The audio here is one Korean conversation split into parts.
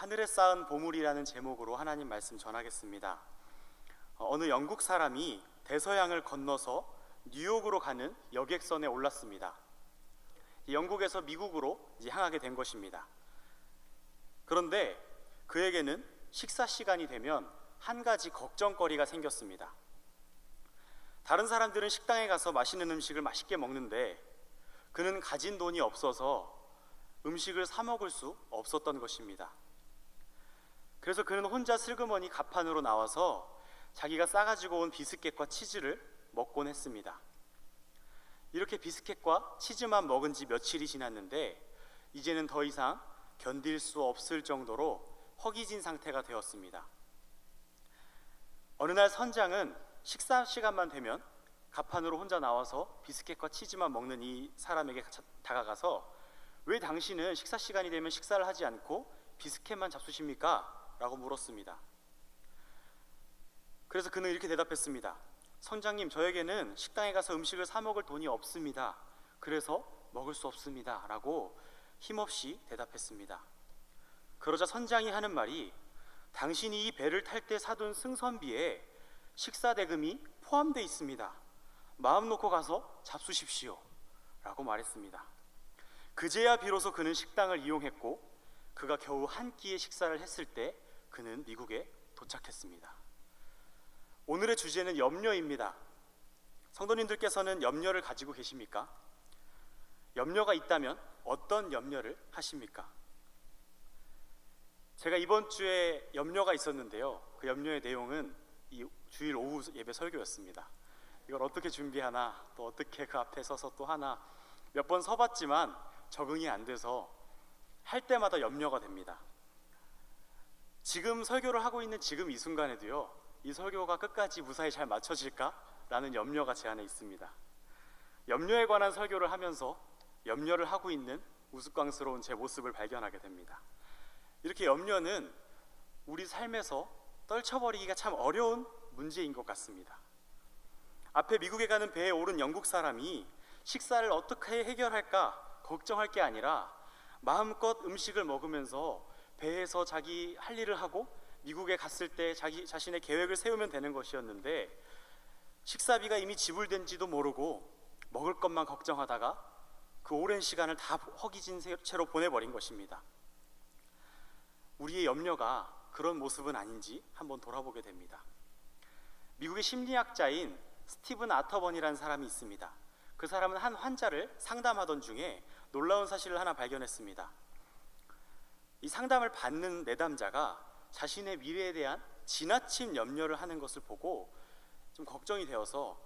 하늘에 쌓은 보물이라는 제목으로 하나님 말씀 전하겠습니다. 어느 영국 사람이 대서양을 건너서 뉴욕으로 가는 여객선에 올랐습니다. 영국에서 미국으로 향하게 된 것입니다. 그런데 그에게는 식사 시간이 되면 한 가지 걱정거리가 생겼습니다. 다른 사람들은 식당에 가서 맛있는 음식을 맛있게 먹는데 그는 가진 돈이 없어서 음식을 사 먹을 수 없었던 것입니다. 그래서 그는 혼자 슬그머니 갑판으로 나와서 자기가 싸가지고 온 비스켓과 치즈를 먹곤 했습니다. 이렇게 비스켓과 치즈만 먹은 지 며칠이 지났는데 이제는 더 이상 견딜 수 없을 정도로 허기진 상태가 되었습니다. 어느 날 선장은 식사 시간만 되면 갑판으로 혼자 나와서 비스켓과 치즈만 먹는 이 사람에게 다가가서 왜 당신은 식사 시간이 되면 식사를 하지 않고 비스켓만 잡수십니까? 라고 물었습니다. 그래서 그는 이렇게 대답했습니다. 선장님, 저에게는 식당에 가서 음식을 사 먹을 돈이 없습니다. 그래서 먹을 수 없습니다. 라고 힘없이 대답했습니다. 그러자 선장이 하는 말이 당신이 이 배를 탈 때 사둔 승선비에 식사 대금이 포함되어 있습니다. 마음 놓고 가서 잡수십시오. 라고 말했습니다. 그제야 비로소 그는 식당을 이용했고 그가 겨우 한 끼의 식사를 했을 때 그는 미국에 도착했습니다. 오늘의 주제는 염려입니다. 성도님들께서는 염려를 가지고 계십니까? 염려가 있다면 어떤 염려를 하십니까? 제가 이번 주에 염려가 있었는데요. 그 염려의 내용은 이 주일 오후 예배 설교였습니다. 이걸 어떻게 준비하나, 또 어떻게 그 앞에 서서 또 하나, 몇 번 서봤지만 적응이 안 돼서 할 때마다 염려가 됩니다. 지금 설교를 하고 있는 지금 이 순간에도요, 이 설교가 끝까지 무사히 잘 맞춰질까? 라는 염려가 제 안에 있습니다. 염려에 관한 설교를 하면서 염려를 하고 있는 우스꽝스러운 제 모습을 발견하게 됩니다. 이렇게 염려는 우리 삶에서 떨쳐버리기가 참 어려운 문제인 것 같습니다. 앞에 미국에 가는 배에 오른 영국 사람이 식사를 어떻게 해결할까 걱정할 게 아니라 마음껏 음식을 먹으면서 배에서 자기 할 일을 하고 미국에 갔을 때 자신의 계획을 세우면 되는 것이었는데 식사비가 이미 지불된지도 모르고 먹을 것만 걱정하다가 그 오랜 시간을 다 허기진 채로 보내버린 것입니다. 우리의 염려가 그런 모습은 아닌지 한번 돌아보게 됩니다. 미국의 심리학자인 스티븐 아터번이라는 사람이 있습니다. 그 사람은 한 환자를 상담하던 중에 놀라운 사실을 하나 발견했습니다. 이 상담을 받는 내담자가 자신의 미래에 대한 지나친 염려를 하는 것을 보고 좀 걱정이 되어서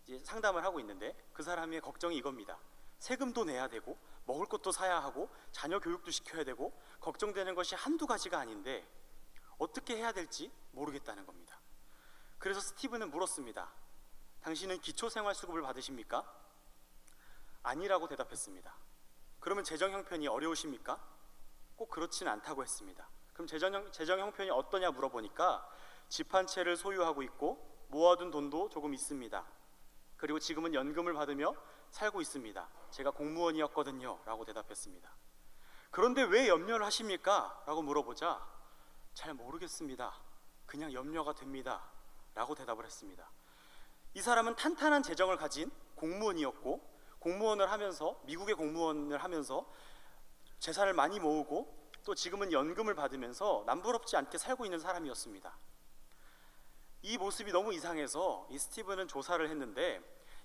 이제 상담을 하고 있는데 그 사람의 걱정이 이겁니다. 세금도 내야 되고 먹을 것도 사야 하고 자녀 교육도 시켜야 되고 걱정되는 것이 한두 가지가 아닌데 어떻게 해야 될지 모르겠다는 겁니다. 그래서 스티븐은 물었습니다. 당신은 기초생활수급을 받으십니까? 아니라고 대답했습니다. 그러면 재정 형편이 어려우십니까? 꼭 그렇진 않다고 했습니다. 그럼 재정 형편이 어떠냐 물어보니까 집 한 채를 소유하고 있고 모아둔 돈도 조금 있습니다. 그리고 지금은 연금을 받으며 살고 있습니다. 제가 공무원이었거든요. 라고 대답했습니다. 그런데 왜 염려를 하십니까? 라고 물어보자 잘 모르겠습니다. 그냥 염려가 됩니다. 라고 대답을 했습니다. 이 사람은 탄탄한 재정을 가진 공무원이었고 공무원을 하면서 미국의 공무원을 하면서 재산을 많이 모으고 또 지금은 연금을 받으면서 남부럽지 않게 살고 있는 사람이었습니다. 이 모습이 너무 이상해서 이 스티븐은 조사를 했는데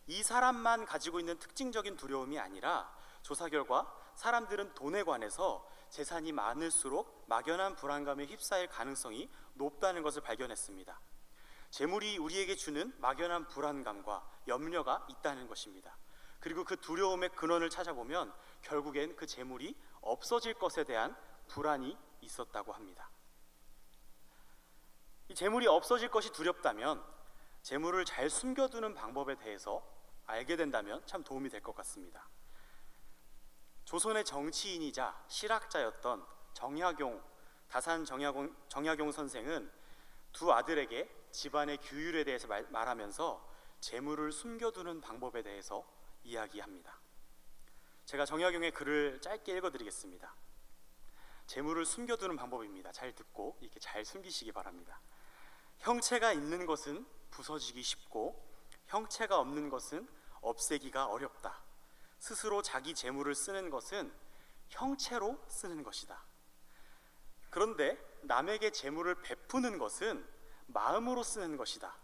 이 사람만 가지고 있는 특징적인 두려움이 아니라 조사 결과 사람들은 돈에 관해서 재산이 많을수록 막연한 불안감에 휩싸일 가능성이 높다는 것을 발견했습니다. 재물이 우리에게 주는 막연한 불안감과 염려가 있다는 것입니다. 그리고 그 두려움의 근원을 찾아보면 결국엔 그 재물이 없어질 것에 대한 불안이 있었다고 합니다. 이 재물이 없어질 것이 두렵다면 재물을 잘 숨겨두는 방법에 대해서 알게 된다면 참 도움이 될 것 같습니다. 조선의 정치인이자 실학자였던 다산 정약용 선생은 두 아들에게 집안의 규율에 대해서 말하면서 재물을 숨겨두는 방법에 대해서 이야기합니다. 제가 정약용의 글을 짧게 읽어드리겠습니다. 재물을 숨겨두는 방법입니다. 잘 듣고 이렇게 잘 숨기시기 바랍니다. 형체가 있는 것은 부서지기 쉽고 형체가 없는 것은 없애기가 어렵다. 스스로 자기 재물을 쓰는 것은 형체로 쓰는 것이다. 그런데 남에게 재물을 베푸는 것은 마음으로 쓰는 것이다.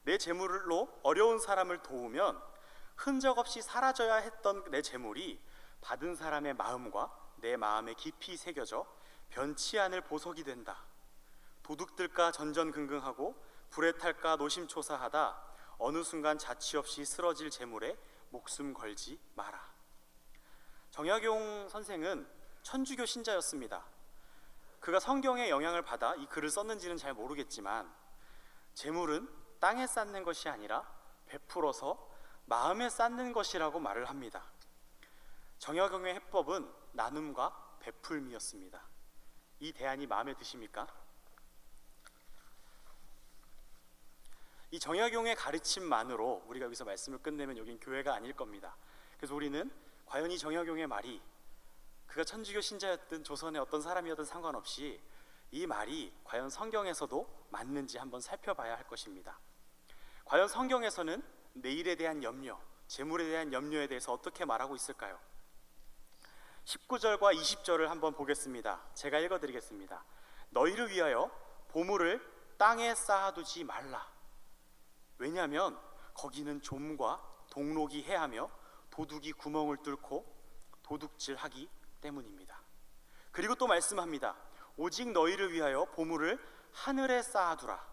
내 재물로 어려운 사람을 도우면 흔적 없이 사라져야 했던 내 재물이 받은 사람의 마음과 내 마음에 깊이 새겨져 변치 않을 보석이 된다. 도둑들과 전전긍긍하고 불에 탈까 노심초사하다 어느 순간 자취 없이 쓰러질 재물에 목숨 걸지 마라. 정약용 선생은 천주교 신자였습니다. 그가 성경의 영향을 받아 이 글을 썼는지는 잘 모르겠지만 재물은 땅에 쌓는 것이 아니라 베풀어서 마음에 쌓는 것이라고 말을 합니다. 정약용의 해법은 나눔과 베풀미였습니다. 이 대안이 마음에 드십니까? 이 정약용의 가르침만으로 우리가 여기서 말씀을 끝내면 여긴 교회가 아닐 겁니다. 그래서 우리는 과연 이 정약용의 말이 그가 천주교 신자였든 조선의 어떤 사람이었든 상관없이 이 말이 과연 성경에서도 맞는지 한번 살펴봐야 할 것입니다. 과연 성경에서는 내일에 대한 염려, 재물에 대한 염려에 대해서 어떻게 말하고 있을까요? 19절과 20절을 한번 보겠습니다. 제가 읽어드리겠습니다. 너희를 위하여 보물을 땅에 쌓아두지 말라. 왜냐하면 거기는 좀과 동록이 해하며 도둑이 구멍을 뚫고 도둑질하기 때문입니다. 그리고 또 말씀합니다. 오직 너희를 위하여 보물을 하늘에 쌓아두라.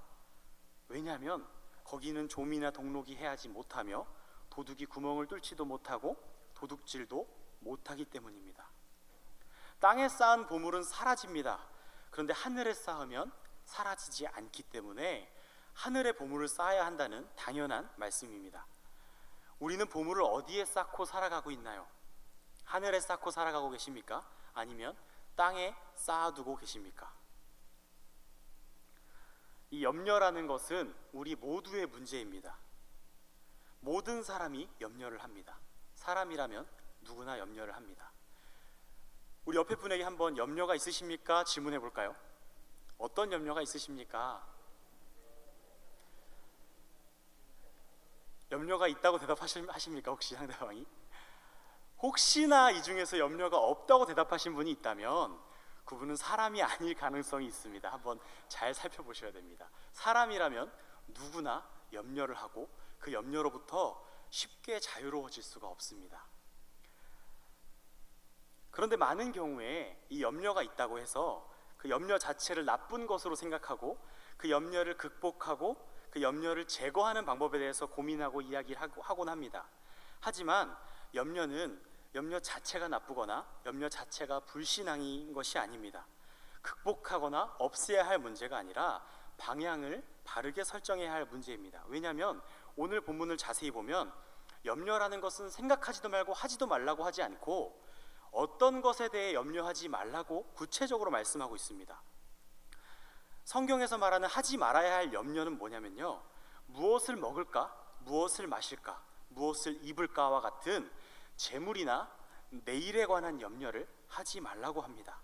왜냐하면 거기는 좀이나 동록이 해하지 못하며 도둑이 구멍을 뚫지도 못하고 도둑질도 못하기 때문입니다. 땅에 쌓은 보물은 사라집니다. 그런데 하늘에 쌓으면 사라지지 않기 때문에 하늘에 보물을 쌓아야 한다는 당연한 말씀입니다. 우리는 보물을 어디에 쌓고 살아가고 있나요? 하늘에 쌓고 살아가고 계십니까? 아니면 땅에 쌓아두고 계십니까? 이 염려라는 것은 우리 모두의 문제입니다. 모든 사람이 염려를 합니다. 사람이라면 누구나 염려를 합니다. 우리 옆에 분에게 한번 염려가 있으십니까? 질문해 볼까요? 어떤 염려가 있으십니까? 염려가 있다고 대답하십니까? 혹시 상대방이? 혹시나 이 중에서 염려가 없다고 대답하신 분이 있다면 그분은 사람이 아닐 가능성이 있습니다. 한번 잘 살펴보셔야 됩니다. 사람이라면 누구나 염려를 하고 그 염려로부터 쉽게 자유로워질 수가 없습니다. 그런데 많은 경우에 이 염려가 있다고 해서 그 염려 자체를 나쁜 것으로 생각하고 그 염려를 극복하고 그 염려를 제거하는 방법에 대해서 고민하고 이야기를 하곤 합니다. 하지만 염려 자체가 나쁘거나 염려 자체가 불신앙인 것이 아닙니다. 극복하거나 없애야 할 문제가 아니라 방향을 바르게 설정해야 할 문제입니다. 왜냐하면 오늘 본문을 자세히 보면 염려라는 것은 생각하지도 말고 하지도 말라고 하지 않고 어떤 것에 대해 염려하지 말라고 구체적으로 말씀하고 있습니다. 성경에서 말하는 하지 말아야 할 염려는 뭐냐면요, 무엇을 먹을까, 무엇을 마실까, 무엇을 입을까와 같은 재물이나 내일에 관한 염려를 하지 말라고 합니다.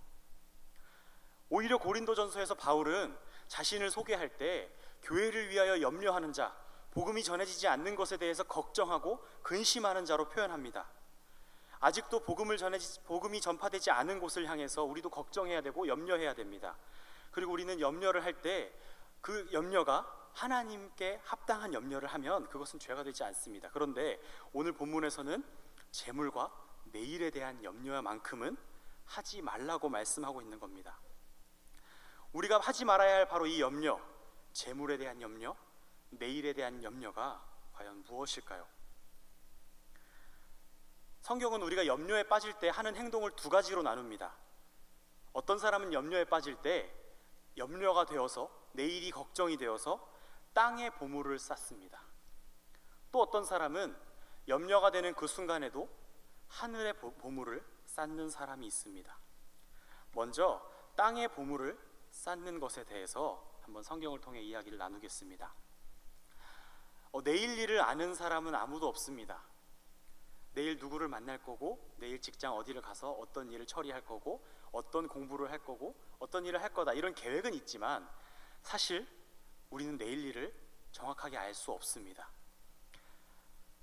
오히려 고린도전서에서 바울은 자신을 소개할 때 교회를 위하여 염려하는 자, 복음이 전해지지 않는 것에 대해서 걱정하고 근심하는 자로 표현합니다. 아직도 복음이 전파되지 않은 곳을 향해서 우리도 걱정해야 되고 염려해야 됩니다. 그리고 우리는 염려를 할 때 그 염려가 하나님께 합당한 염려를 하면 그것은 죄가 되지 않습니다. 그런데 오늘 본문에서는 재물과 내일에 대한 염려만큼은 하지 말라고 말씀하고 있는 겁니다. 우리가 하지 말아야 할 바로 이 염려, 재물에 대한 염려, 내일에 대한 염려가 과연 무엇일까요? 성경은 우리가 염려에 빠질 때 하는 행동을 두 가지로 나눕니다. 어떤 사람은 염려에 빠질 때 염려가 되어서 내일이 걱정이 되어서 땅에 보물을 쌓습니다. 또 어떤 사람은 염려가 되는 그 순간에도 하늘에 보물을 쌓는 사람이 있습니다. 먼저 땅에 보물을 쌓는 것에 대해서 한번 성경을 통해 이야기를 나누겠습니다. 내일 일을 아는 사람은 아무도 없습니다. 내일 누구를 만날 거고, 내일 직장 어디를 가서 어떤 일을 처리할 거고, 어떤 공부를 할 거고 어떤 일을 할 거다 이런 계획은 있지만 사실 우리는 내일 일을 정확하게 알 수 없습니다.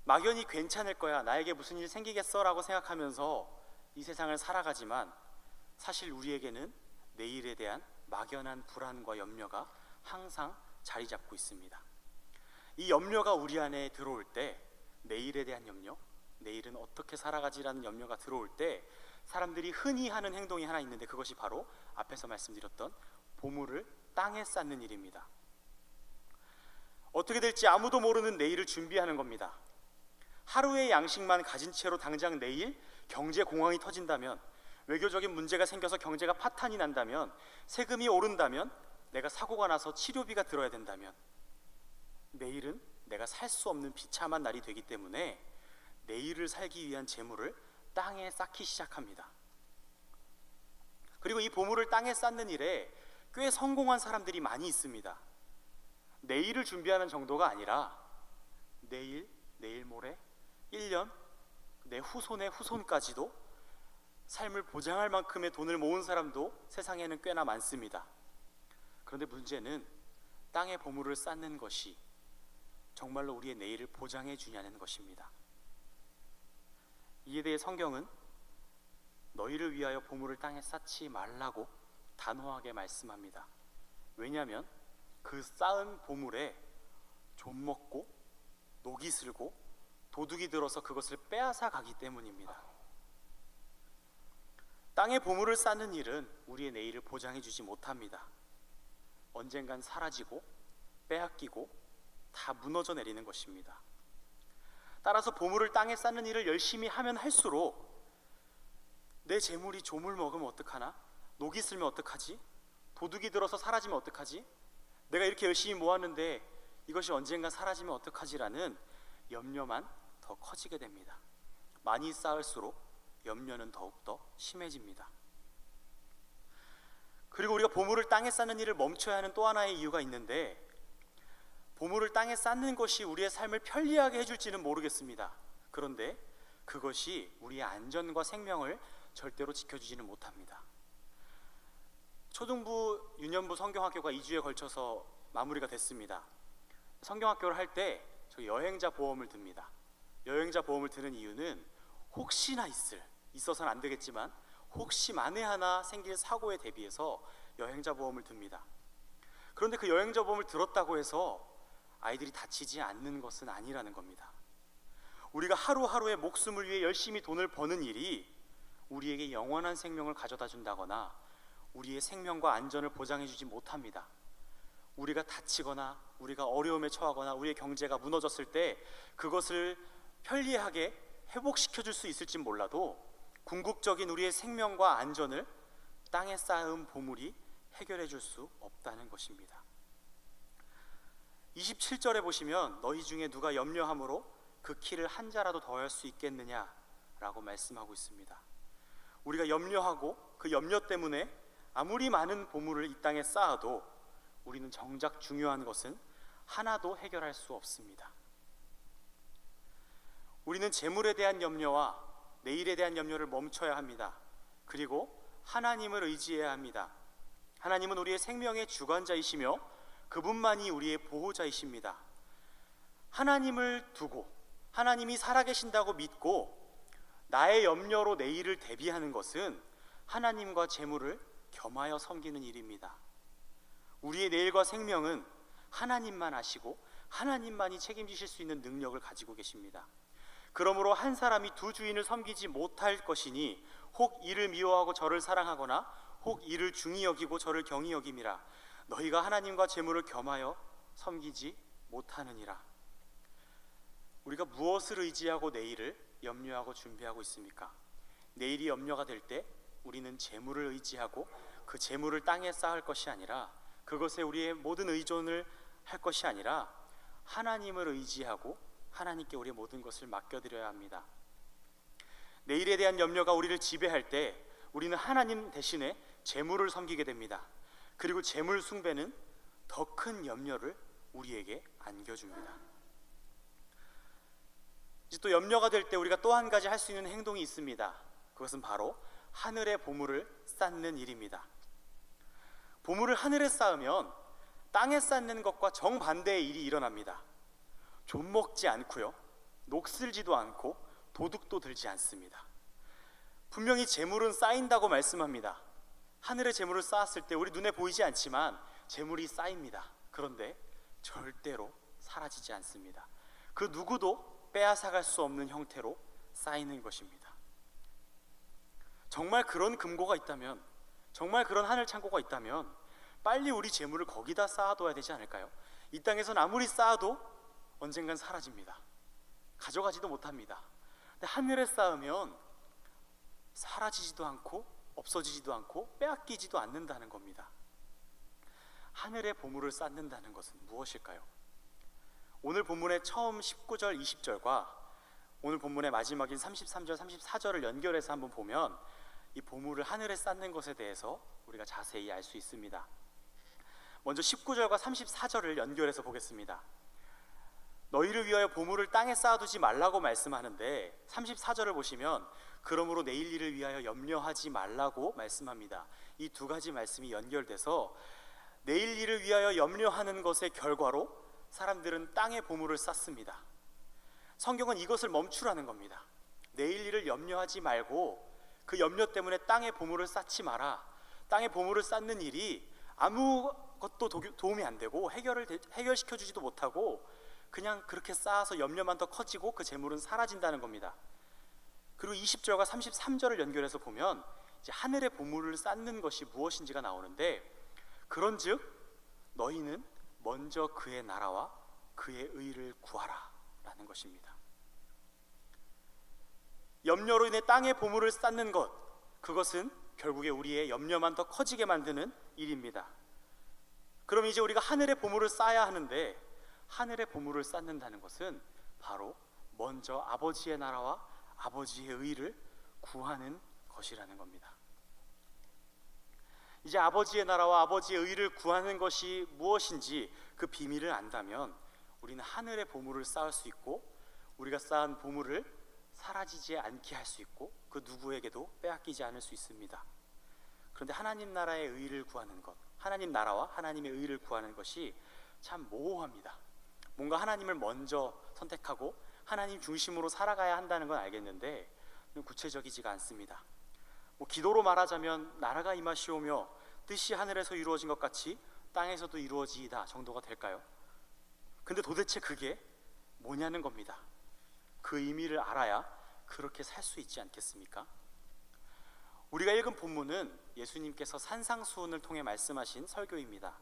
막연히 괜찮을 거야, 나에게 무슨 일 생기겠어 라고 생각하면서 이 세상을 살아가지만 사실 우리에게는 내일에 대한 막연한 불안과 염려가 항상 자리 잡고 있습니다. 이 염려가 우리 안에 들어올 때, 내일에 대한 염려, 내일은 어떻게 살아가지라는 염려가 들어올 때 사람들이 흔히 하는 행동이 하나 있는데 그것이 바로 앞에서 말씀드렸던 보물을 땅에 쌓는 일입니다. 어떻게 될지 아무도 모르는 내일을 준비하는 겁니다. 하루의 양식만 가진 채로 당장 내일 경제 공황이 터진다면, 외교적인 문제가 생겨서 경제가 파탄이 난다면, 세금이 오른다면, 내가 사고가 나서 치료비가 들어야 된다면 내일은 내가 살 수 없는 비참한 날이 되기 때문에 내일을 살기 위한 재물을 땅에 쌓기 시작합니다. 그리고 이 보물을 땅에 쌓는 일에 꽤 성공한 사람들이 많이 있습니다. 내일을 준비하는 정도가 아니라 내일, 내일 모레, 1년, 내 후손의 후손까지도 삶을 보장할 만큼의 돈을 모은 사람도 세상에는 꽤나 많습니다. 그런데 문제는 땅에 보물을 쌓는 것이 정말로 우리의 내일을 보장해 주냐는 것입니다. 이에 대해 성경은 너희를 위하여 보물을 땅에 쌓지 말라고 단호하게 말씀합니다. 왜냐하면 그 쌓은 보물에 좀 먹고 녹이 슬고 도둑이 들어서 그것을 빼앗아 가기 때문입니다. 땅에 보물을 쌓는 일은 우리의 내일을 보장해 주지 못합니다. 언젠간 사라지고 빼앗기고 다 무너져 내리는 것입니다. 따라서 보물을 땅에 쌓는 일을 열심히 하면 할수록 내 재물이 조물 먹으면 어떡하나? 녹이 슬면 어떡하지? 도둑이 들어서 사라지면 어떡하지? 내가 이렇게 열심히 모았는데 이것이 언젠가 사라지면 어떡하지라는 염려만 더 커지게 됩니다. 많이 쌓을수록 염려는 더욱더 심해집니다. 그리고 우리가 보물을 땅에 쌓는 일을 멈춰야 하는 또 하나의 이유가 있는데, 보물을 땅에 쌓는 것이 우리의 삶을 편리하게 해줄지는 모르겠습니다. 그런데 그것이 우리의 안전과 생명을 절대로 지켜주지는 못합니다. 초등부, 유년부 성경학교가 2주에 걸쳐서 마무리가 됐습니다. 성경학교를 할 때 저 여행자 보험을 듭니다. 여행자 보험을 드는 이유는 혹시나 있어서는 안 되겠지만 혹시 만에 하나 생길 사고에 대비해서 여행자 보험을 듭니다. 그런데 그 여행자 보험을 들었다고 해서 아이들이 다치지 않는 것은 아니라는 겁니다. 우리가 하루하루의 목숨을 위해 열심히 돈을 버는 일이 우리에게 영원한 생명을 가져다 준다거나 우리의 생명과 안전을 보장해 주지 못합니다. 우리가 다치거나 우리가 어려움에 처하거나 우리의 경제가 무너졌을 때 그것을 편리하게 회복시켜 줄 수 있을지 몰라도 궁극적인 우리의 생명과 안전을 땅에 쌓은 보물이 해결해 줄 수 없다는 것입니다. 27절에 보시면 너희 중에 누가 염려함으로 그 키를 한 자라도 더할 수 있겠느냐라고 말씀하고 있습니다. 우리가 염려하고 그 염려 때문에 아무리 많은 보물을 이 땅에 쌓아도 우리는 정작 중요한 것은 하나도 해결할 수 없습니다. 우리는 재물에 대한 염려와 내일에 대한 염려를 멈춰야 합니다. 그리고 하나님을 의지해야 합니다. 하나님은 우리의 생명의 주관자이시며 그분만이 우리의 보호자이십니다. 하나님을 두고 하나님이 살아계신다고 믿고 나의 염려로 내일을 대비하는 것은 하나님과 재물을 겸하여 섬기는 일입니다. 우리의 내일과 생명은 하나님만 아시고 하나님만이 책임지실 수 있는 능력을 가지고 계십니다. 그러므로 한 사람이 두 주인을 섬기지 못할 것이니 혹 이를 미워하고 저를 사랑하거나 혹 이를 중히 여기고 저를 경히 여김이라. 너희가 하나님과 재물을 겸하여 섬기지 못하느니라. 우리가 무엇을 의지하고 내일을 염려하고 준비하고 있습니까? 내일이 염려가 될 때 우리는 재물을 의지하고 그 재물을 땅에 쌓을 것이 아니라, 그것에 우리의 모든 의존을 할 것이 아니라 하나님을 의지하고 하나님께 우리의 모든 것을 맡겨드려야 합니다. 내일에 대한 염려가 우리를 지배할 때 우리는 하나님 대신에 재물을 섬기게 됩니다. 그리고 재물 숭배는 더 큰 염려를 우리에게 안겨줍니다. 이제 또 염려가 될 때 우리가 또 한 가지 할 수 있는 행동이 있습니다. 그것은 바로 하늘의 보물을 쌓는 일입니다. 보물을 하늘에 쌓으면 땅에 쌓는 것과 정반대의 일이 일어납니다. 좀먹지 않고요, 녹슬지도 않고 도둑도 들지 않습니다. 분명히 재물은 쌓인다고 말씀합니다. 하늘의 재물을 쌓았을 때 우리 눈에 보이지 않지만 재물이 쌓입니다. 그런데 절대로 사라지지 않습니다. 그 누구도 빼앗아갈 수 없는 형태로 쌓이는 것입니다. 정말 그런 금고가 있다면, 정말 그런 하늘 창고가 있다면 빨리 우리 재물을 거기다 쌓아둬야 되지 않을까요? 이 땅에선 아무리 쌓아도 언젠간 사라집니다. 가져가지도 못합니다. 근데 하늘에 쌓으면 사라지지도 않고 없어지지도 않고 빼앗기지도 않는다는 겁니다. 하늘의 보물을 쌓는다는 것은 무엇일까요? 오늘 본문의 처음 19절, 20절과 오늘 본문의 마지막인 33절, 34절을 연결해서 한번 보면 이 보물을 하늘에 쌓는 것에 대해서 우리가 자세히 알 수 있습니다. 먼저 19절과 34절을 연결해서 보겠습니다. 너희를 위하여 보물을 땅에 쌓아두지 말라고 말씀하는데 34절을 보시면 그러므로 내일 일을 위하여 염려하지 말라고 말씀합니다. 이 두 가지 말씀이 연결돼서 내일 일을 위하여 염려하는 것의 결과로 사람들은 땅에 보물을 쌓습니다. 성경은 이것을 멈추라는 겁니다. 내일 일을 염려하지 말고 그 염려 때문에 땅에 보물을 쌓지 마라. 땅에 보물을 쌓는 일이 아무것도 도움이 안 되고 해결시켜주지도 못하고 그냥 그렇게 쌓아서 염려만 더 커지고 그 재물은 사라진다는 겁니다. 그리고 20절과 33절을 연결해서 보면 이제 하늘의 보물을 쌓는 것이 무엇인지가 나오는데, 그런즉 너희는 먼저 그의 나라와 그의 의를 구하라 라는 것입니다. 염려로 인해 땅의 보물을 쌓는 것, 그것은 결국에 우리의 염려만 더 커지게 만드는 일입니다. 그럼 이제 우리가 하늘의 보물을 쌓아야 하는데, 하늘의 보물을 쌓는다는 것은 바로 먼저 아버지의 나라와 아버지의 의를 구하는 것이라는 겁니다. 이제 아버지의 나라와 아버지의 의를 구하는 것이 무엇인지 그 비밀을 안다면 우리는 하늘의 보물을 쌓을 수 있고, 우리가 쌓은 보물을 사라지지 않게 할 수 있고, 그 누구에게도 빼앗기지 않을 수 있습니다. 그런데 하나님 나라의 의를 구하는 것, 하나님 나라와 하나님의 의를 구하는 것이 참 모호합니다. 뭔가 하나님을 먼저 선택하고 하나님 중심으로 살아가야 한다는 건 알겠는데 구체적이지가 않습니다. 기도로 말하자면 나라가 임하시오며 뜻이 하늘에서 이루어진 것 같이 땅에서도 이루어지이다 정도가 될까요? 근데 도대체 그게 뭐냐는 겁니다. 그 의미를 알아야 그렇게 살 수 있지 않겠습니까? 우리가 읽은 본문은 예수님께서 산상수훈을 통해 말씀하신 설교입니다.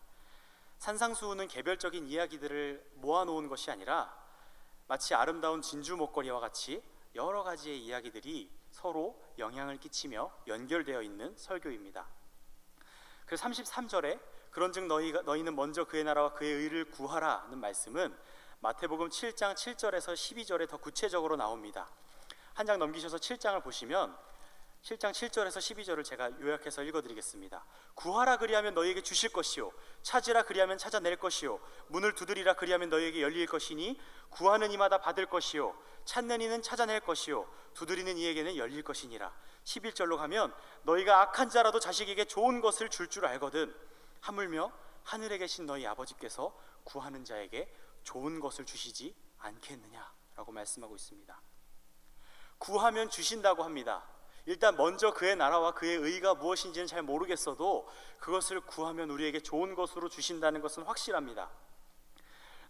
산상수훈은 개별적인 이야기들을 모아놓은 것이 아니라 마치 아름다운 진주 목걸이와 같이 여러 가지의 이야기들이 서로 영향을 끼치며 연결되어 있는 설교입니다. 그래서 33절에 그런즉 너희는 먼저 그의 나라와 그의 의를 구하라는 말씀은 마태복음 7장 7절에서 12절에 더 구체적으로 나옵니다. 한 장 넘기셔서 7장을 보시면 7장 7절에서 12절을 제가 요약해서 읽어드리겠습니다. 구하라 그리하면 너희에게 주실 것이요 찾으라 그리하면 찾아낼 것이요 문을 두드리라 그리하면 너희에게 열릴 것이니 구하는 이마다 받을 것이요 찾는 이는 찾아낼 것이요 두드리는 이에게는 열릴 것이니라. 11절로 가면 너희가 악한 자라도 자식에게 좋은 것을 줄 알거든 하물며 하늘에 계신 너희 아버지께서 구하는 자에게 좋은 것을 주시지 않겠느냐라고 말씀하고 있습니다. 구하면 주신다고 합니다. 일단 먼저 그의 나라와 그의 의가 무엇인지는 잘 모르겠어도 그것을 구하면 우리에게 좋은 것으로 주신다는 것은 확실합니다.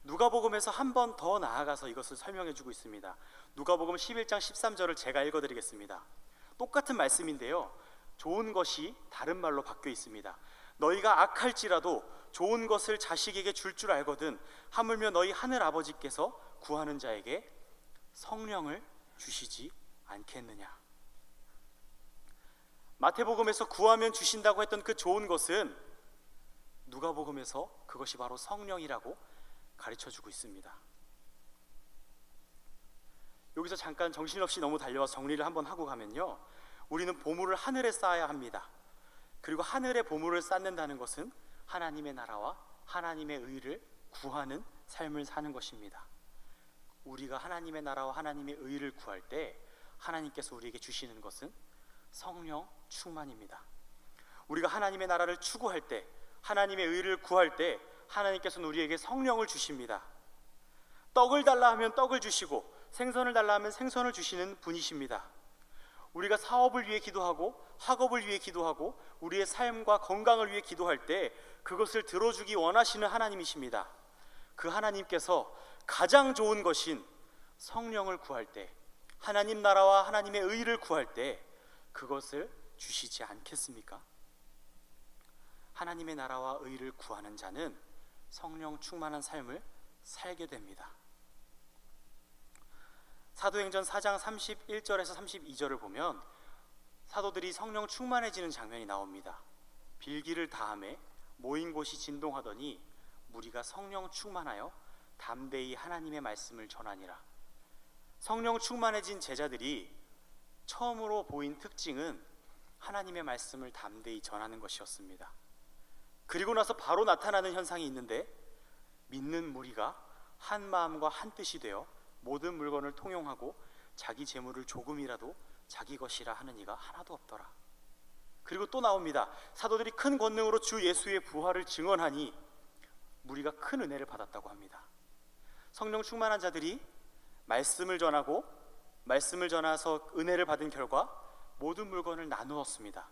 누가복음에서 한 번 더 나아가서 이것을 설명해 주고 있습니다. 누가복음 11장 13절을 제가 읽어드리겠습니다. 똑같은 말씀인데요, 좋은 것이 다른 말로 바뀌어 있습니다. 너희가 악할지라도 좋은 것을 자식에게 줄 알거든 하물며 너희 하늘 아버지께서 구하는 자에게 성령을 주시지 않겠느냐. 마태복음에서 구하면 주신다고 했던 그 좋은 것은 누가복음에서 그것이 바로 성령이라고 가르쳐주고 있습니다. 여기서 잠깐 정신없이 너무 달려와서 정리를 한번 하고 가면요, 우리는 보물을 하늘에 쌓아야 합니다. 그리고 하늘에 보물을 쌓는다는 것은 하나님의 나라와 하나님의 의를 구하는 삶을 사는 것입니다. 우리가 하나님의 나라와 하나님의 의를 구할 때 하나님께서 우리에게 주시는 것은 성령 충만입니다. 우리가 하나님의 나라를 추구할 때, 하나님의 의를 구할 때 하나님께서는 우리에게 성령을 주십니다. 떡을 달라 하면 떡을 주시고 생선을 달라 하면 생선을 주시는 분이십니다. 우리가 사업을 위해 기도하고 학업을 위해 기도하고 우리의 삶과 건강을 위해 기도할 때 그것을 들어주기 원하시는 하나님이십니다. 그 하나님께서 가장 좋은 것인 성령을 구할 때, 하나님 나라와 하나님의 의를 구할 때 그것을 주시지 않겠습니까? 하나님의 나라와 의를 구하는 자는 성령 충만한 삶을 살게 됩니다. 사도행전 4장 31절에서 32절을 보면 사도들이 성령 충만해지는 장면이 나옵니다. 빌기를 다함에 모인 곳이 진동하더니 무리가 성령 충만하여 담대히 하나님의 말씀을 전하니라. 성령 충만해진 제자들이 처음으로 보인 특징은 하나님의 말씀을 담대히 전하는 것이었습니다. 그리고 나서 바로 나타나는 현상이 있는데 믿는 무리가 한 마음과 한 뜻이 되어 모든 물건을 통용하고 자기 재물을 조금이라도 자기 것이라 하는 이가 하나도 없더라. 그리고 또 나옵니다. 사도들이 큰 권능으로 주 예수의 부활을 증언하니 무리가 큰 은혜를 받았다고 합니다. 성령 충만한 자들이 말씀을 전하고 말씀을 전해서 은혜를 받은 결과 모든 물건을 나누었습니다.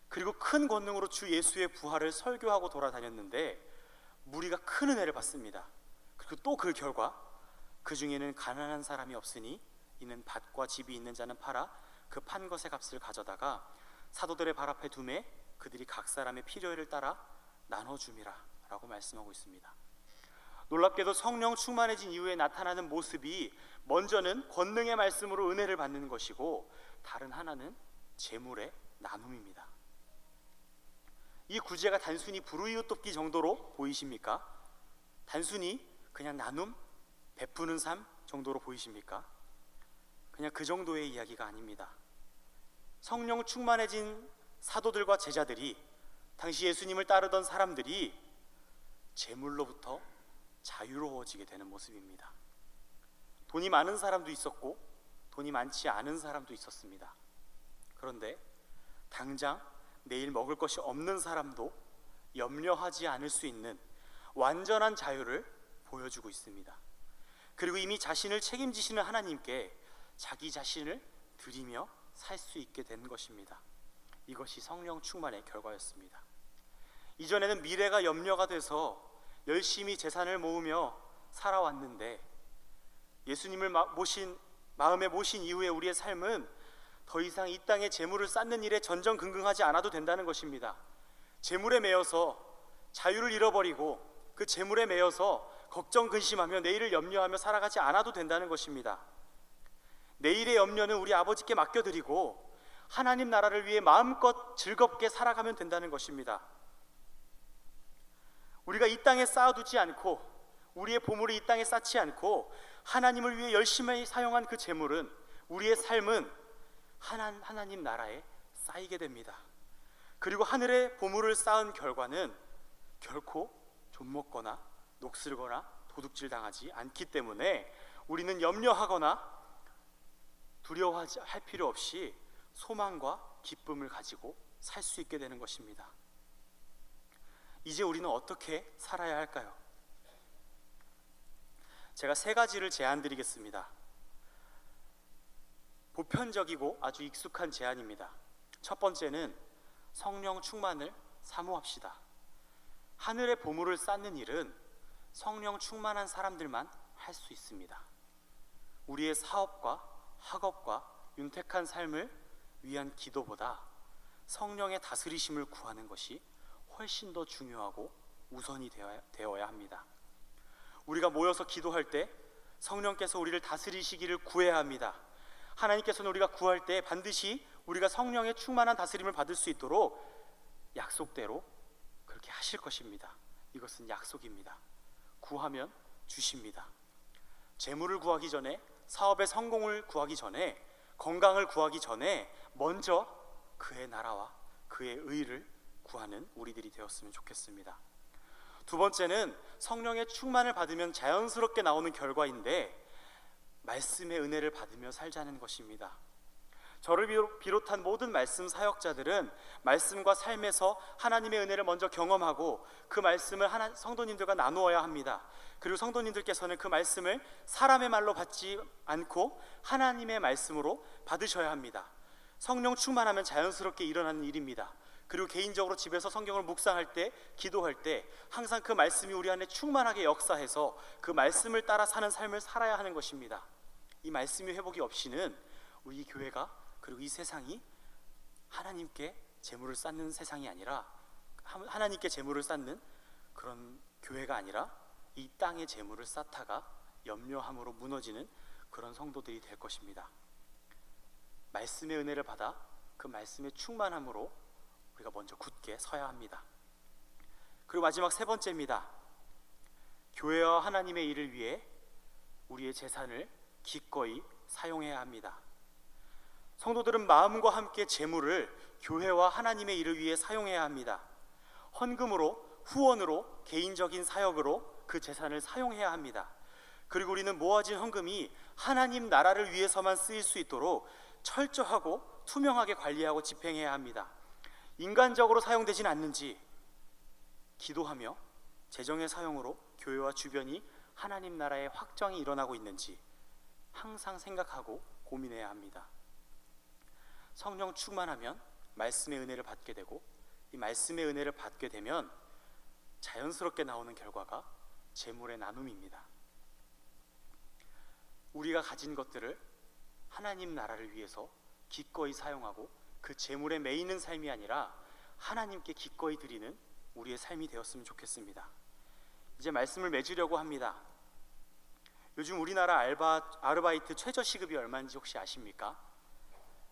그리고 큰 권능으로 주 예수의 부활을 설교하고 돌아다녔는데 무리가 큰 은혜를 받습니다. 그리고 또 그 결과 그 중에는 가난한 사람이 없으니 이는 밭과 집이 있는 자는 팔아 그 판 것의 값을 가져다가 사도들의 발 앞에 두매 그들이 각 사람의 필요를 따라 나눠줌이라 라고 말씀하고 있습니다. 놀랍게도 성령 충만해진 이후에 나타나는 모습이 먼저는 권능의 말씀으로 은혜를 받는 것이고 다른 하나는 재물의 나눔입니다. 이 구제가 단순히 불우이웃 돕기 정도로 보이십니까? 단순히 그냥 나눔, 베푸는 삶 정도로 보이십니까? 그냥 그 정도의 이야기가 아닙니다. 성령 충만해진 사도들과 제자들이, 당시 예수님을 따르던 사람들이 재물로부터 자유로워지게 되는 모습입니다. 돈이 많은 사람도 있었고 돈이 많지 않은 사람도 있었습니다. 그런데 당장 내일 먹을 것이 없는 사람도 염려하지 않을 수 있는 완전한 자유를 보여주고 있습니다. 그리고 이미 자신을 책임지시는 하나님께 자기 자신을 드리며 살 수 있게 된 것입니다. 이것이 성령 충만의 결과였습니다. 이전에는 미래가 염려가 돼서 열심히 재산을 모으며 살아왔는데 예수님을 마음에 모신 이후에 우리의 삶은 더 이상 이 땅에 재물을 쌓는 일에 전전긍긍하지 않아도 된다는 것입니다. 재물에 매여서 자유를 잃어버리고 그 재물에 매여서 걱정 근심하며 내일을 염려하며 살아가지 않아도 된다는 것입니다. 내일의 염려는 우리 아버지께 맡겨드리고 하나님 나라를 위해 마음껏 즐겁게 살아가면 된다는 것입니다. 우리가 이 땅에 쌓아두지 않고 우리의 보물을 이 땅에 쌓지 않고 하나님을 위해 열심히 사용한 그 재물은, 우리의 삶은 하나님 나라에 쌓이게 됩니다. 그리고 하늘의 보물을 쌓은 결과는 결코 좀먹거나 녹슬거나 도둑질 당하지 않기 때문에 우리는 염려하거나 두려워할 필요 없이 소망과 기쁨을 가지고 살 수 있게 되는 것입니다. 이제 우리는 어떻게 살아야 할까요? 제가 3가지를 제안드리겠습니다. 보편적이고 아주 익숙한 제안입니다. 첫 번째는 성령 충만을 사모합시다. 하늘의 보물을 쌓는 일은 성령 충만한 사람들만 할 수 있습니다. 우리의 사업과 학업과 윤택한 삶을 위한 기도보다 성령의 다스리심을 구하는 것이 훨씬 더 중요하고 우선이 되어야 합니다. 우리가 모여서 기도할 때 성령께서 우리를 다스리시기를 구해야 합니다. 하나님께서는 우리가 구할 때 반드시 우리가 성령의 충만한 다스림을 받을 수 있도록 약속대로 그렇게 하실 것입니다. 이것은 약속입니다. 구하면 주십니다. 재물을 구하기 전에, 사업의 성공을 구하기 전에, 건강을 구하기 전에 먼저 그의 나라와 그의 의를 구하는 우리들이 되었으면 좋겠습니다. 두 번째는 성령의 충만을 받으면 자연스럽게 나오는 결과인데 말씀의 은혜를 받으며 살자는 것입니다. 저를 비롯한 모든 말씀 사역자들은 말씀과 삶에서 하나님의 은혜를 먼저 경험하고 그 말씀을 성도님들과 나누어야 합니다. 그리고 성도님들께서는 그 말씀을 사람의 말로 받지 않고 하나님의 말씀으로 받으셔야 합니다. 성령 충만하면 자연스럽게 일어나는 일입니다. 그리고 개인적으로 집에서 성경을 묵상할 때, 기도할 때 항상 그 말씀이 우리 안에 충만하게 역사해서 그 말씀을 따라 사는 삶을 살아야 하는 것입니다. 이 말씀의 회복이 없이는 우리 교회가 그리고 이 세상이 하나님께 재물을 쌓는 세상이 아니라, 하나님께 재물을 쌓는 그런 교회가 아니라 이 땅에 재물을 쌓다가 염려함으로 무너지는 그런 성도들이 될 것입니다. 말씀의 은혜를 받아 그 말씀의 충만함으로 우리가 먼저 굳게 서야 합니다. 그리고 마지막 세 번째입니다. 교회와 하나님의 일을 위해 우리의 재산을 기꺼이 사용해야 합니다. 성도들은 마음과 함께 재물을 교회와 하나님의 일을 위해 사용해야 합니다. 헌금으로, 후원으로, 개인적인 사역으로 그 재산을 사용해야 합니다. 그리고 우리는 모아진 헌금이 하나님 나라를 위해서만 쓰일 수 있도록 철저하고 투명하게 관리하고 집행해야 합니다. 인간적으로 사용되진 않는지, 기도하며 재정의 사용으로 교회와 주변이 하나님 나라의 확장이 일어나고 있는지 항상 생각하고 고민해야 합니다. 성령 충만하면 말씀의 은혜를 받게 되고, 이 말씀의 은혜를 받게 되면 자연스럽게 나오는 결과가 재물의 나눔입니다. 우리가 가진 것들을 하나님 나라를 위해서 기꺼이 사용하고 그 재물에 매이는 삶이 아니라 하나님께 기꺼이 드리는 우리의 삶이 되었으면 좋겠습니다. 이제 말씀을 맺으려고 합니다. 요즘 우리나라 아르바이트 최저 시급이 얼마인지 혹시 아십니까?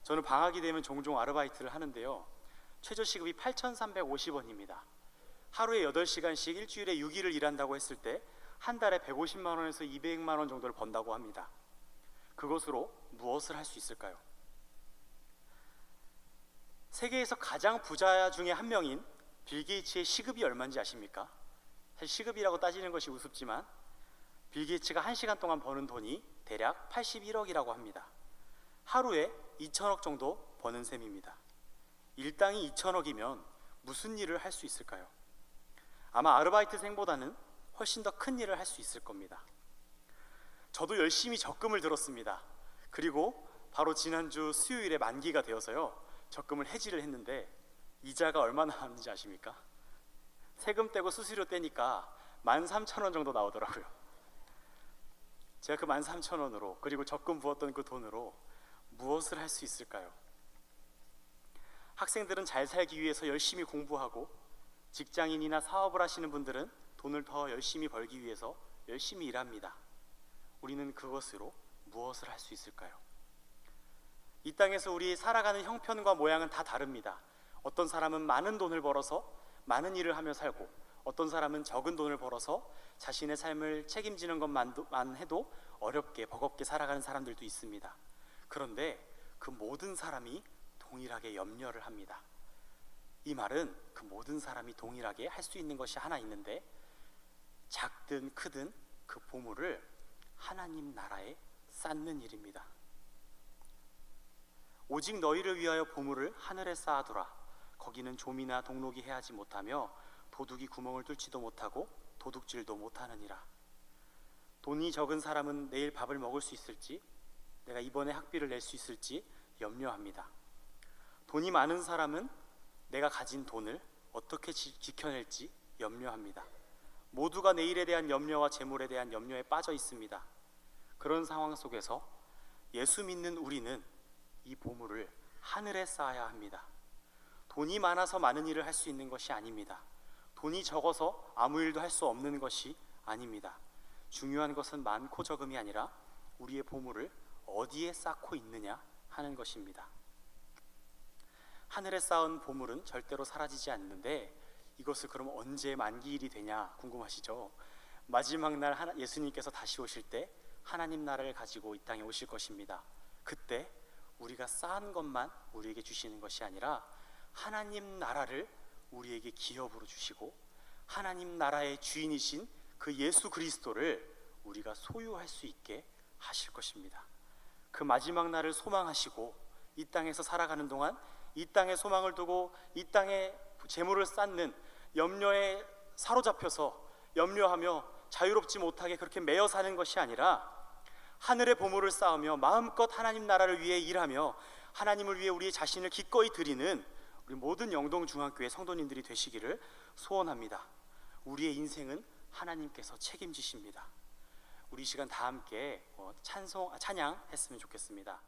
저는 방학이 되면 종종 아르바이트를 하는데요, 최저 시급이 8,350원입니다. 하루에 8시간씩 일주일에 6일을 일한다고 했을 때 한 달에 150만 원에서 200만 원 정도를 번다고 합니다. 그것으로 무엇을 할 수 있을까요? 세계에서 가장 부자 중에 한 명인 빌 게이츠의 시급이 얼마인지 아십니까? 사실 시급이라고 따지는 것이 우습지만 빌 게이츠가 1시간 동안 버는 돈이 대략 81억이라고 합니다. 하루에 2천억 정도 버는 셈입니다. 일당이 2천억이면 무슨 일을 할 수 있을까요? 아마 아르바이트생보다는 훨씬 더 큰 일을 할 수 있을 겁니다. 저도 열심히 적금을 들었습니다. 그리고 바로 지난주 수요일에 만기가 되어서요, 적금을 해지를 했는데 이자가 얼마나 나왔는지 아십니까? 세금 떼고 수수료 떼니까 13,000원 정도 나오더라고요. 제가 그 13,000원으로 그리고 적금 부었던 그 돈으로 무엇을 할 수 있을까요? 학생들은 잘 살기 위해서 열심히 공부하고, 직장인이나 사업을 하시는 분들은 돈을 더 열심히 벌기 위해서 열심히 일합니다. 우리는 그것으로 무엇을 할 수 있을까요? 이 땅에서 우리 살아가는 형편과 모양은 다 다릅니다. 어떤 사람은 많은 돈을 벌어서 많은 일을 하며 살고, 어떤 사람은 적은 돈을 벌어서 자신의 삶을 책임지는 것만 해도 어렵게 버겁게 살아가는 사람들도 있습니다. 그런데 그 모든 사람이 동일하게 염려를 합니다. 이 말은 그 모든 사람이 동일하게 할 수 있는 것이 하나 있는데, 작든 크든 그 보물을 하나님 나라에 쌓는 일입니다. 오직 너희를 위하여 보물을 하늘에 쌓아두라. 거기는 좀이나 동록이 해하지 못하며 도둑이 구멍을 뚫지도 못하고 도둑질도 못하느니라. 돈이 적은 사람은 내일 밥을 먹을 수 있을지, 내가 이번에 학비를 낼 수 있을지 염려합니다. 돈이 많은 사람은 내가 가진 돈을 어떻게 지켜낼지 염려합니다. 모두가 내일에 대한 염려와 재물에 대한 염려에 빠져 있습니다. 그런 상황 속에서 예수 믿는 우리는 이 보물을 하늘에 쌓아야 합니다. 돈이 많아서 많은 일을 할 수 있는 것이 아닙니다. 돈이 적어서 아무 일도 할 수 없는 것이 아닙니다. 중요한 것은 많고 적음이 아니라 우리의 보물을 어디에 쌓고 있느냐 하는 것입니다. 하늘에 쌓은 보물은 절대로 사라지지 않는데, 이것을 그럼 언제 만기일이 되냐 궁금하시죠? 마지막 날 예수님께서 다시 오실 때 하나님 나라를 가지고 이 땅에 오실 것입니다. 그때 우리가 쌓은 것만 우리에게 주시는 것이 아니라 하나님 나라를 우리에게 기업으로 주시고, 하나님 나라의 주인이신 그 예수 그리스도를 우리가 소유할 수 있게 하실 것입니다. 그 마지막 날을 소망하시고 이 땅에서 살아가는 동안 이 땅에 소망을 두고 이 땅에 재물을 쌓는 염려에 사로잡혀서 염려하며 자유롭지 못하게 그렇게 매여 사는 것이 아니라 하늘의 보물을 쌓으며 마음껏 하나님 나라를 위해 일하며 하나님을 위해 우리의 자신을 기꺼이 드리는 우리 모든 영동중앙교회 성도님들이 되시기를 소원합니다. 우리의 인생은 하나님께서 책임지십니다. 우리 이 시간 다 함께 찬양했으면 좋겠습니다.